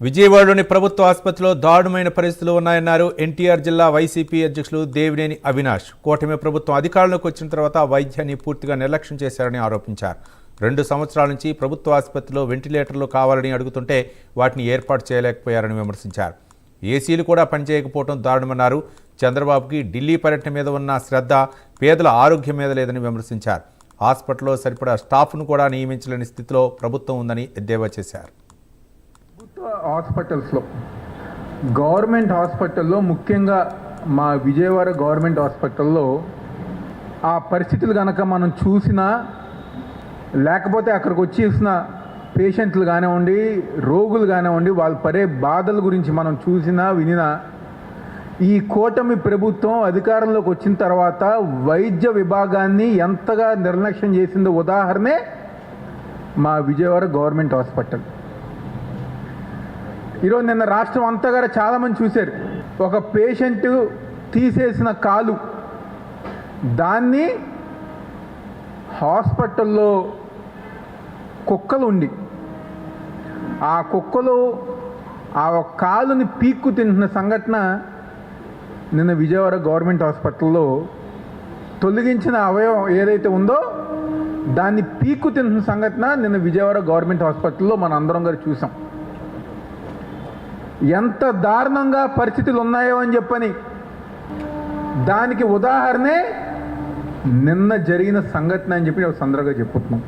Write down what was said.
విజయవాడలోని ప్రభుత్వ ఆసుపత్రిలో దారుణమైన పరిస్థితులు ఉన్నాయన్నారు ఎన్టీఆర్ జిల్లా వైసీపీ అధ్యక్షులు దేవినేని అవినాష్. కూటమి ప్రభుత్వం అధికారంలోకి వచ్చిన తర్వాత వైద్యాన్ని పూర్తిగా నిర్లక్ష్యం చేశారని ఆరోపించారు. 2 సంవత్సరాల నుంచి ప్రభుత్వ ఆసుపత్రిలో వెంటిలేటర్లు కావాలని అడుగుతుంటే వాటిని ఏర్పాటు చేయలేకపోయారని విమర్శించారు. ఏసీలు కూడా పనిచేయకపోవడం దారుణమన్నారు. చంద్రబాబుకి ఢిల్లీ పర్యటన మీద ఉన్న శ్రద్ధ పేదల ఆరోగ్యం మీద లేదని విమర్శించారు. హాస్పిటల్లో సరిపడా స్టాఫ్ను కూడా నియమించలేని స్థితిలో ప్రభుత్వం ఉందని ఎద్దేవా చేశారు. హాస్పిటల్స్లో గవర్నమెంట్ హాస్పిటల్లో ముఖ్యంగా మా విజయవాడ గవర్నమెంట్ హాస్పిటల్లో ఆ పరిస్థితులు కనుక మనం చూసినా, లేకపోతే అక్కడికి వచ్చేసిన పేషెంట్లు కానివ్వండి, రోగులు కానివ్వండి, వాళ్ళు పడే బాధల గురించి మనం చూసినా వినినా, ఈ కూటమి ప్రభుత్వం అధికారంలోకి వచ్చిన తర్వాత వైద్య విభాగాన్ని ఎంతగా నిర్లక్ష్యం చేసిందో ఉదాహరణే మా విజయవాడ గవర్నమెంట్ హాస్పిటల్. ఈరోజు నిన్న రాష్ట్రం అంతగా చాలామంది చూశారు. ఒక పేషెంట్ తీసేసిన కాలు, దాన్ని హాస్పిటల్లో కుక్కలు ఉండి ఆ కుక్కలు ఆ కాలుని పీక్కు తింటున్న సంఘటన నిన్న విజయవాడ గవర్నమెంట్ హాస్పిటల్లో తొలగించిన అవయవం ఏదైతే ఉందో దాన్ని పీక్కు తింటున్న సంఘటన నిన్న విజయవాడ గవర్నమెంట్ హాస్పిటల్లో మన అందరం గారు చూసాం. ఎంత దారుణంగా పరిస్థితులు ఉన్నాయో అని చెప్పని దానికి ఉదాహరణే నిన్న జరిగిన సంఘటన అని చెప్పి సందర్భంగా చెప్పుతున్నాం.